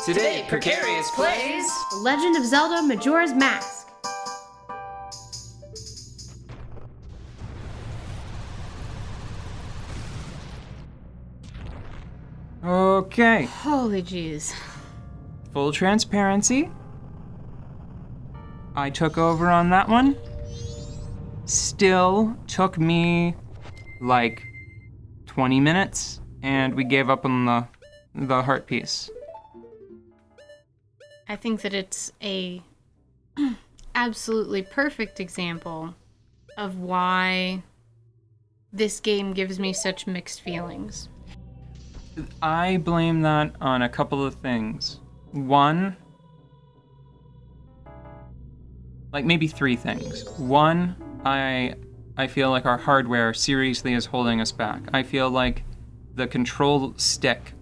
Today, Precarious plays The Legend of Zelda Majora's Mask. Okay, Holy jeez. full transparency. I took over on that one. Still took me like 20 minutes, and we gave up on the heart piece. I think that it's a absolutely perfect example of why this game gives me such mixed feelings. I blame that on a couple of things. One, like maybe three things. One, I feel like our hardware seriously is holding us back. I feel like the control stick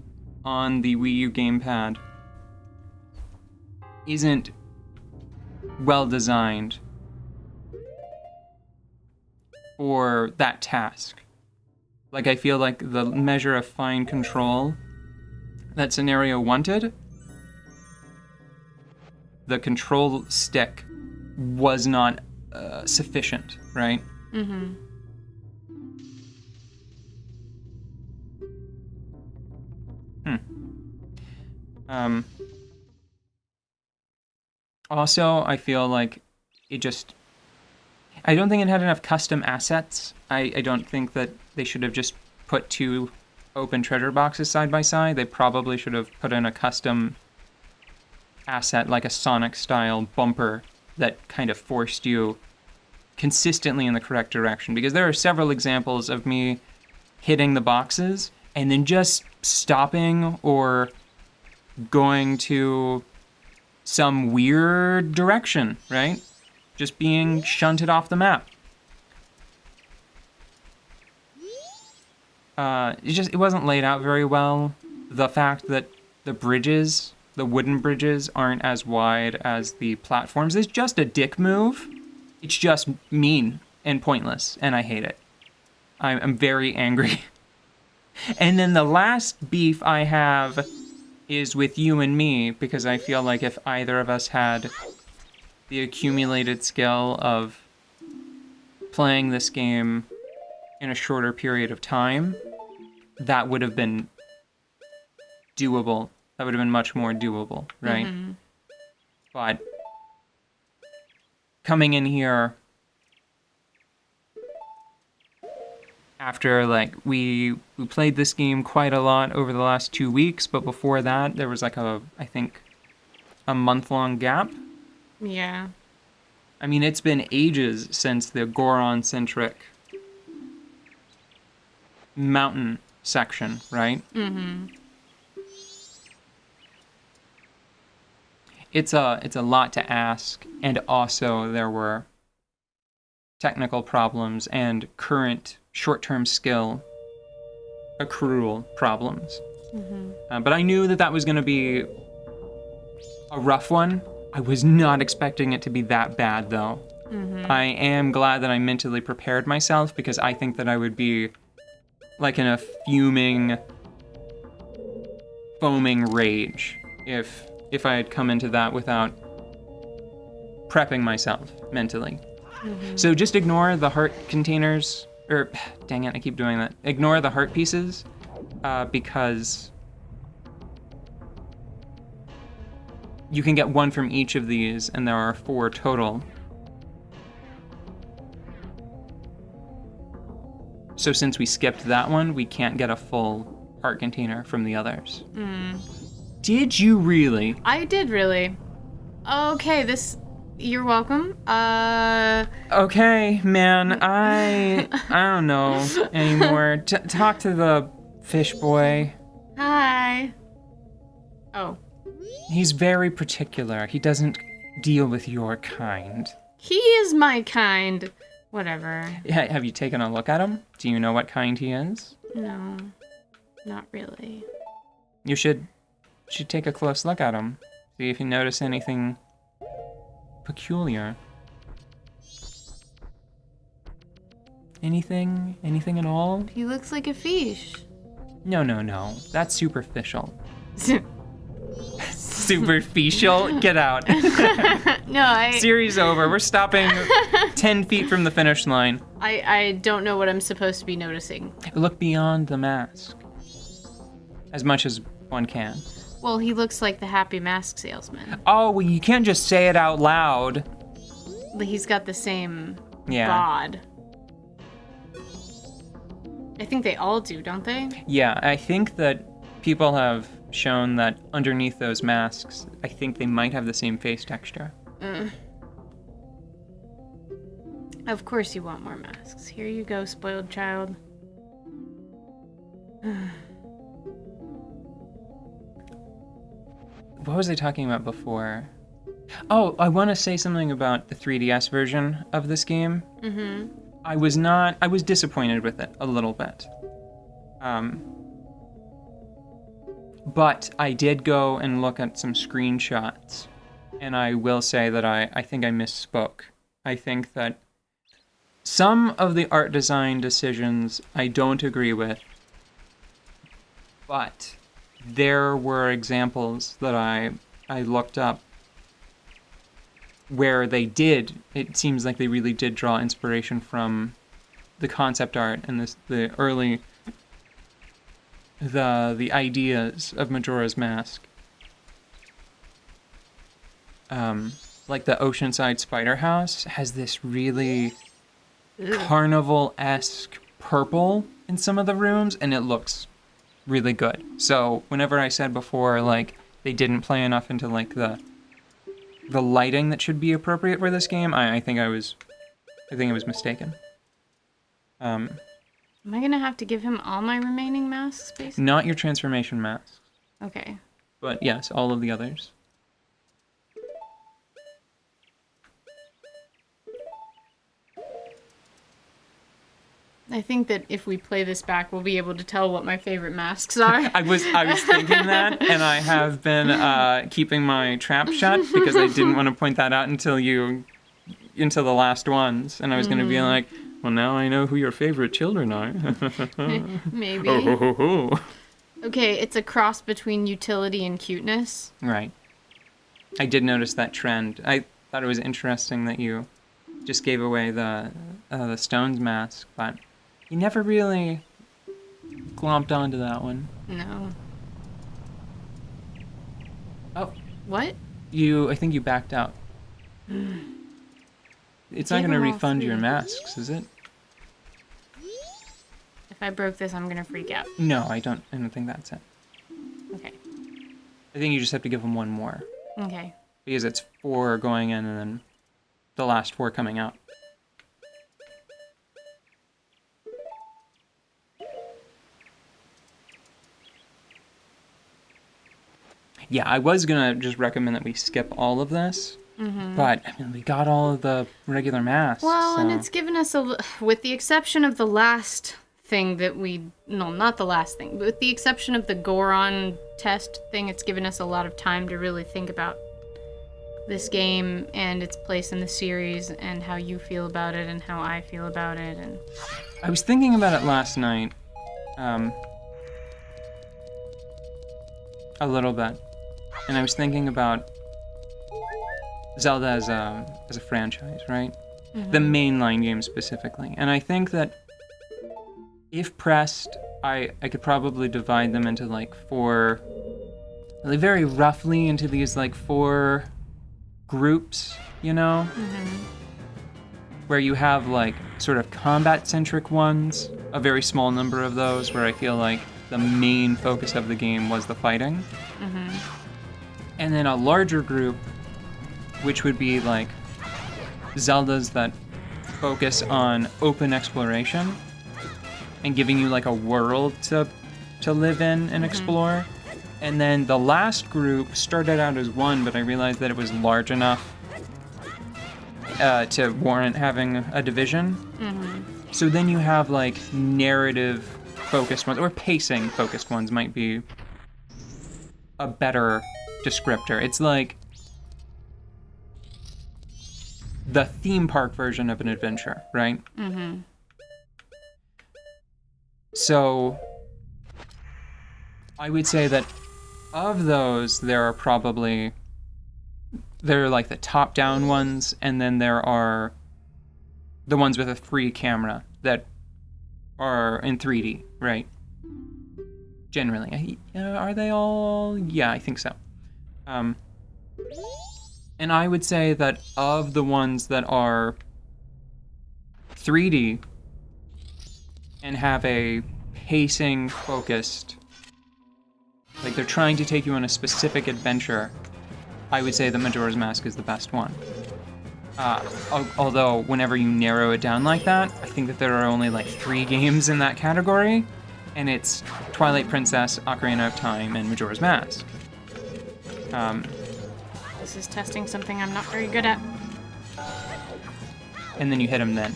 on the Wii U gamepad isn't well designed for that task. Like, I feel like the measure of fine control that scenario wanted, the control stick was not sufficient, right? Mm-hmm. Also, I feel like I don't think it had enough custom assets. I don't think that they should have just put two open treasure boxes side by side. They probably should have put in a custom asset, like a Sonic-style bumper that kind of forced you consistently in the correct direction. Because there are several examples of me hitting the boxes and then just stopping or going to some weird direction, right? Just being shunted off the map. It wasn't laid out very well. The fact that the wooden bridges, aren't as wide as the platforms is just a dick move. It's just mean and pointless, and I hate it. I'm very angry. And then the last beef I have is with you and me, because I feel like if either of us had the accumulated skill of playing this game in a shorter period of time, that would have been doable. That would have been much more doable, right? Mm-hmm. But coming in here after, like, we played this game quite a lot over the last 2 weeks, but before that there was like I think a month-long gap. Yeah. I mean, it's been ages since the Goron-centric mountain section, right? Mm-hmm. It's a lot to ask, and also there were technical problems and current short-term skill accrual problems. Mm-hmm. But I knew that was going to be a rough one. I was not expecting it to be that bad, though. Mm-hmm. I am glad that I mentally prepared myself, because I think that I would be like in a foaming rage if I had come into that without prepping myself mentally. Mm-hmm. So just ignore the heart containers, or dang it, I keep doing that. Ignore the heart pieces, because you can get one from each of these, and there are 4 total. So since we skipped that one, we can't get a full heart container from the others. Mm. Did you really? I did really. Okay, you're welcome. Okay, man, I don't know anymore. Talk to the fish boy. Hi. Oh. He's very particular. He doesn't deal with your kind. He is my kind. Whatever. Have you taken a look at him? Do you know what kind he is? No. Not really. You should take a close look at him. See if you notice anything peculiar. Anything at all? He looks like a fish. No. That's superficial. Superficial. Get out. No, Series over. We're stopping 10 feet from the finish line. I don't know what I'm supposed to be noticing. Look beyond the mask. As much as one can. Well, he looks like the happy mask salesman. Oh, well, you can't just say it out loud. He's got the same Yeah. bod. I think they all do, don't they? Yeah, I think that people have shown that underneath those masks, I think they might have the same face texture. Of course you want more masks. Here you go, spoiled child. What was I talking about before? Oh, I want to say something about the 3DS version of this game. Mm-hmm. I was disappointed with it a little bit. But I did go and look at some screenshots, and I will say that I think I misspoke. I think that some of the art design decisions I don't agree with, but there were examples that I looked up where it seems like they really did draw inspiration from the concept art and the early the ideas of Majora's Mask. Like the Oceanside Spider House has this really carnival-esque purple in some of the rooms, and it looks really good. So whenever I said before, like, they didn't play enough into like the lighting that should be appropriate for this game, I think I was mistaken. Am I gonna have to give him all my remaining masks, basically? Not your transformation masks, Okay. but yes, all of the others. I think that if we play this back, we'll be able to tell what my favorite masks are. I was thinking that, and I have been keeping my trap shut because I didn't want to point that out until the last ones, and I was going to be like, well, now I know who your favorite children are. Maybe. Oh, ho, ho, ho. Okay, it's a cross between utility and cuteness. Right. I did notice that trend. I thought it was interesting that you just gave away the Stones mask, but you never really glomped onto that one. No. Oh, What? I think you backed out. It's not Gave going to them all refund your three. masks, is it? If I broke this, I'm gonna freak out. No, I don't think that's it. Okay. I think you just have to give them one more. Okay. Because it's 4 going in and then the last 4 coming out. Yeah, I was gonna just recommend that we skip all of this, but I mean, we got all of the regular masks. Well, and so- it's given us with the exception of the last thing that not the last thing, but with the exception of the Goron test thing, it's given us a lot of time to really think about this game and its place in the series and how you feel about it and how I feel about it. And I was thinking about it last night, a little bit, and I was thinking about Zelda as a franchise, right? The mainline game specifically, and I think that if pressed, I could probably divide them into like 4, like very roughly into these like 4 groups, you know? Where you have like sort of combat-centric ones, a very small number of those, where I feel like the main focus of the game was the fighting. And then a larger group, which would be like Zeldas that focus on open exploration and giving you like a world to live in and explore. And then the last group started out as 1, but I realized that it was large enough to warrant having a division. So then you have like narrative focused ones, or pacing focused ones might be a better descriptor. It's like the theme park version of an adventure, right? So I would say that Of those, there are like the top-down ones, and then there are the ones with a free camera that are in 3D, right? Generally. Are they all? Yeah, I think so. And I would say that of the ones that are 3D and have a pacing focused, like they're trying to take you on a specific adventure, I would say that Majora's Mask is the best one. Although, whenever you narrow it down like that, I think that there are only like 3 games in that category, and it's Twilight Princess, Ocarina of Time, and Majora's Mask. This is testing something I'm not very good at. And then you hit him then.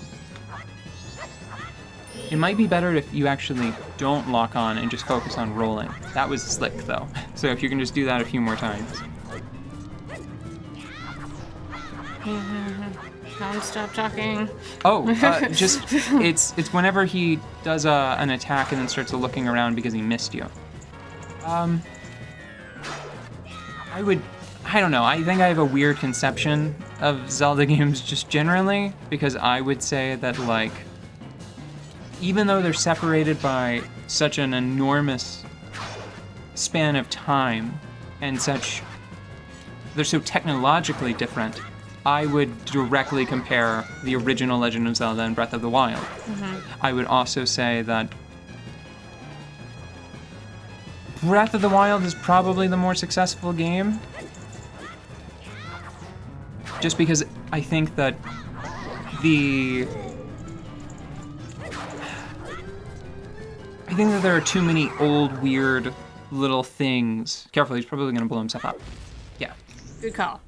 It might be better if you actually don't lock on and just focus on rolling. That was slick, though. So if you can just do that a few more times. Don't stop talking. Oh, it's whenever he does an attack and then starts looking around because he missed you. I don't know, I think I have a weird conception of Zelda games just generally, because I would say that, like, even though they're separated by such an enormous span of time and they're so technologically different, I would directly compare the original Legend of Zelda and Breath of the Wild. I would also say that Breath of the Wild is probably the more successful game, just because I think that there are too many old, weird little things. Careful, he's probably going to blow himself up. Yeah. Good call.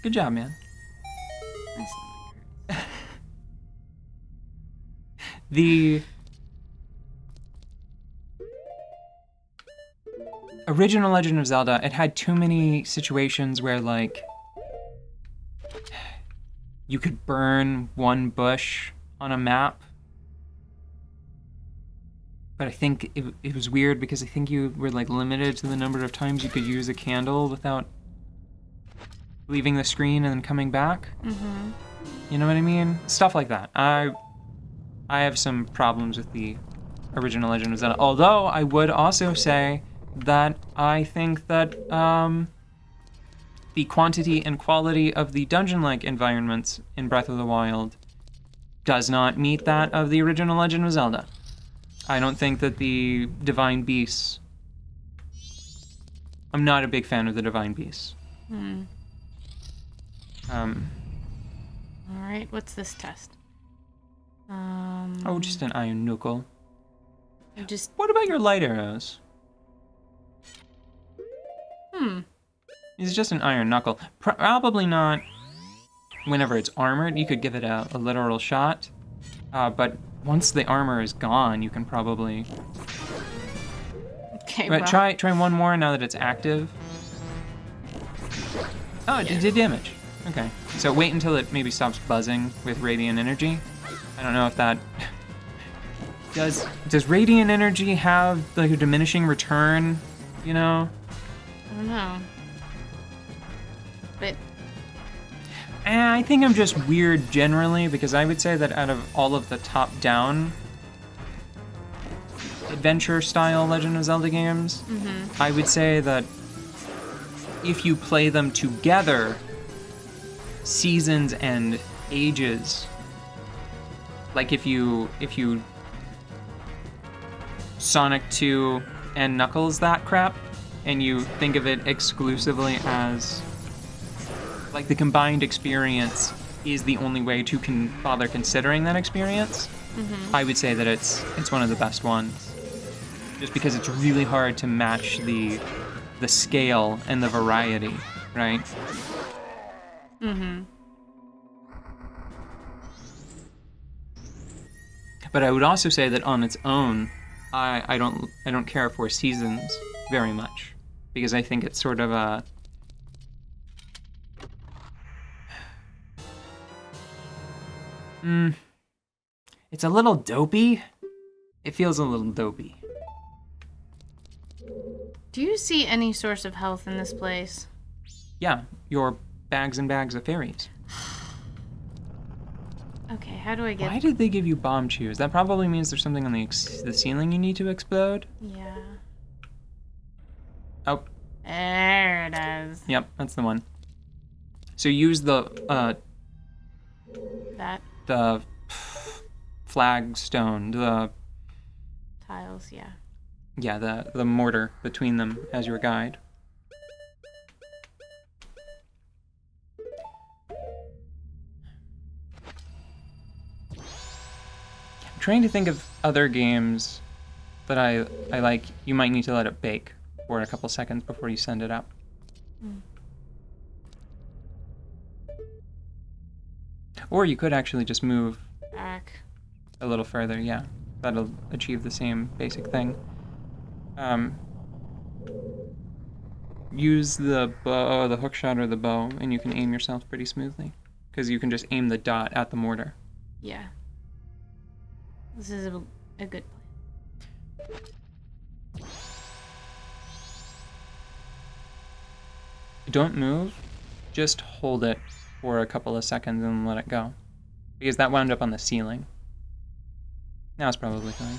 Good job, man. The original Legend of Zelda, it had too many situations where, like, you could burn one bush on a map. But I think it was weird because I think you were, like, limited to the number of times you could use a candle without leaving the screen and then coming back. You know what I mean? Stuff like that. I have some problems with the original Legend of Zelda. Although I would also say that I think that the quantity and quality of the dungeon-like environments in Breath of the Wild does not meet that of the original Legend of Zelda. I don't think that the Divine Beasts... I'm not a big fan of the Divine Beasts. Alright, what's this test? Oh, just an iron knuckle. Just... What about your light arrows? It's just an iron knuckle. Probably not whenever it's armored. You could give it a literal shot. But once the armor is gone, you can probably... Okay, but well... try one more now that it's active. Oh, it did damage. Okay. So wait until it maybe stops buzzing with radiant energy. I don't know if that... Does radiant energy have, like, a diminishing return, you know? I don't know. But... I think I'm just weird generally, because I would say that out of all of the top-down adventure-style Legend of Zelda games, I would say that if you play them together, Seasons and Ages, like if you Sonic 2 and Knuckles that crap, and you think of it exclusively as like the combined experience is the only way to bother considering that experience, I would say that it's one of the best ones. Just because it's really hard to match the scale and the variety, right? But I would also say that on its own, I don't care for Seasons very much, because I think it's sort of a... it's a little dopey. It feels a little dopey. Do you see any source of health in this place? Yeah, your bags and bags of fairies. Okay, how do I get... Why did they give you bomb chews? That probably means there's something on the ceiling you need to explode. Yeah. Oh. There it is. Yep, that's the one. So use the, That. the flagstone, the... Tiles, yeah. Yeah, the mortar between them as your guide. I'm trying to think of other games that I like. You might need to let it bake for a couple seconds before you send it up. Or you could actually just move Back. a little further, yeah. That'll achieve the same basic thing. Use the bow, the hook shot or the bow, and you can aim yourself pretty smoothly. Because you can just aim the dot at the mortar. Yeah. This is a good plan. Don't move, just hold it for a couple of seconds and let it go. Because that wound up on the ceiling. Now it's probably fine.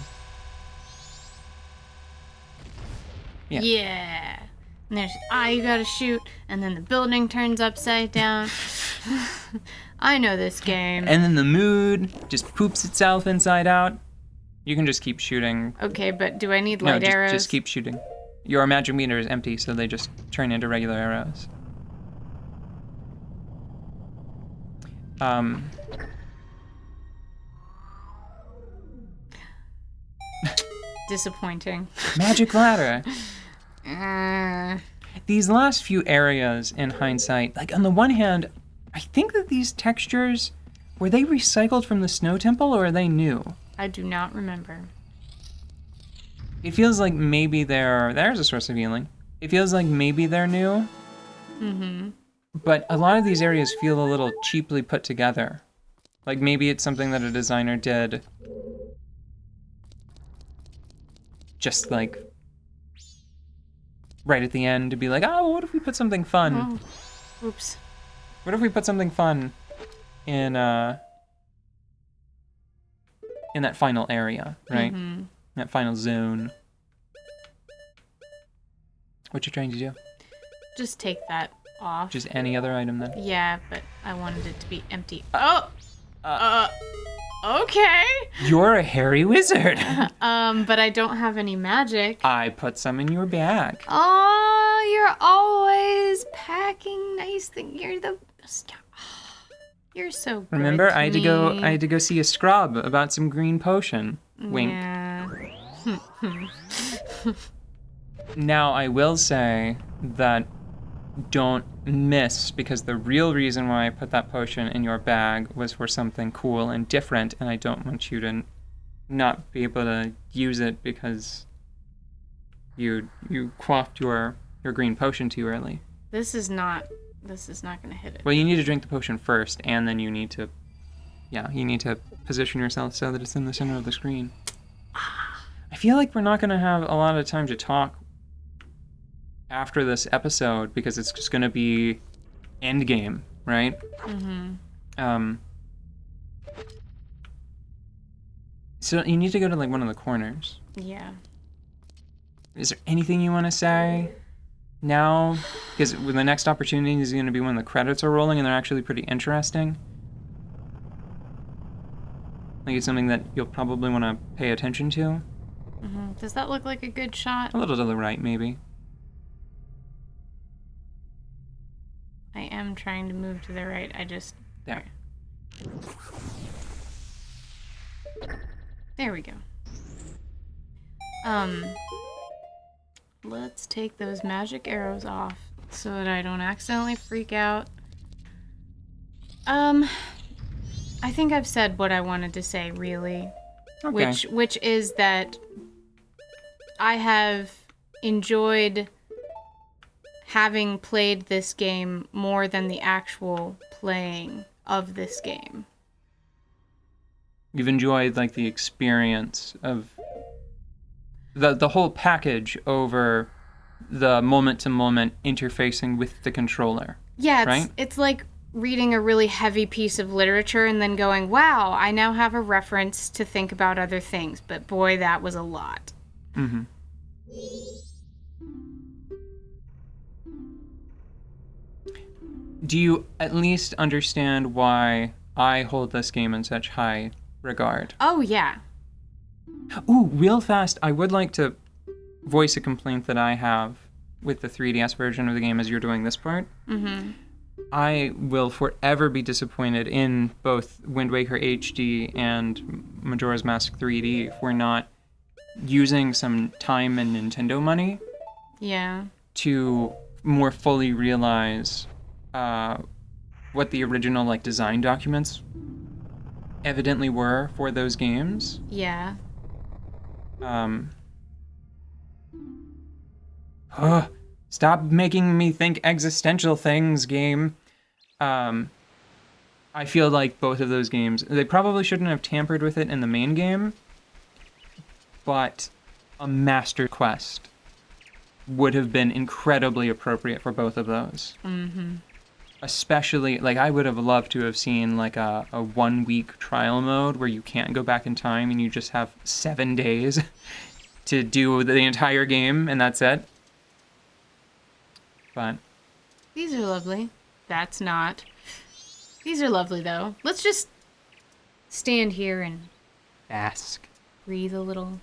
Yeah. Yeah. And there's you gotta shoot, and then the building turns upside down. I know this game. And then the mood just poops itself inside out. You can just keep shooting. Okay, but do I need light arrows? Just keep shooting. Your magic meter is empty, so they just turn into regular arrows. Disappointing. Magic ladder. Uh, These last few areas, in hindsight, like on the one hand, I think that these textures, were they recycled from the Snow Temple or are they new? I do not remember. It feels like maybe there's a source of healing. It feels like maybe they're new. Mm-hmm. But a lot of these areas feel a little cheaply put together. Like maybe it's something that a designer did just like right at the end to be like, oh, what if we put something fun? Oh. Oops. What if we put something fun in that final area, right? Mm-hmm. That final zone. What you trying to do? Just take that off. Just any other item then? Yeah, but I wanted it to be empty. Okay. You're a hairy wizard. But I don't have any magic. I put some in your bag. Oh, you're always packing nice things. You're the best. You're so good. Remember, to I had to go see a scrub about some green potion. Wink. Yeah. Now, I will say that don't miss, because the real reason why I put that potion in your bag was for something cool and different, and I don't want you to not be able to use it because you quaffed your green potion too early. This is not gonna hit it. Well, you need to drink the potion first, and then you need to position yourself so that it's in the center of the screen. I feel like we're not gonna have a lot of time to talk after this episode because it's just gonna be endgame, right? Mm-hmm. So you need to go to like one of the corners. Yeah. Is there anything you want to say now? Because the next opportunity is going to be when the credits are rolling, and they're actually pretty interesting. Like it's something that you'll probably want to pay attention to. Mm-hmm. Does that look like a good shot? A little to the right, maybe. I am trying to move to the right. There. There we go. Let's take those magic arrows off so that I don't accidentally freak out. I think I've said what I wanted to say, really. Okay. Which is that I have enjoyed having played this game more than the actual playing of this game. You've enjoyed like the experience of the whole package over the moment-to-moment interfacing with the controller. Yeah, right? It's like reading a really heavy piece of literature and then going, wow, I now have a reference to think about other things. But boy, that was a lot. Mm-hmm. Do you at least understand why I hold this game in such high regard? Oh, yeah. Ooh, real fast, I would like to voice a complaint that I have with the 3DS version of the game as you're doing this part. Mm-hmm. I will forever be disappointed in both Wind Waker HD and Majora's Mask 3D if we're not using some time and Nintendo money Yeah. to more fully realize what the original like design documents evidently were for those games. Yeah. Stop making me think existential things, game. I feel like both of those games, they probably shouldn't have tampered with it in the main game, but a Master Quest would have been incredibly appropriate for both of those. Mm-hmm. Especially, like, I would have loved to have seen, like, a 1 week trial mode where you can't go back in time and you just have 7 days to do the entire game, and that's it. But These are lovely. That's not. These are lovely, though. Let's just stand here and ask. breathe a little.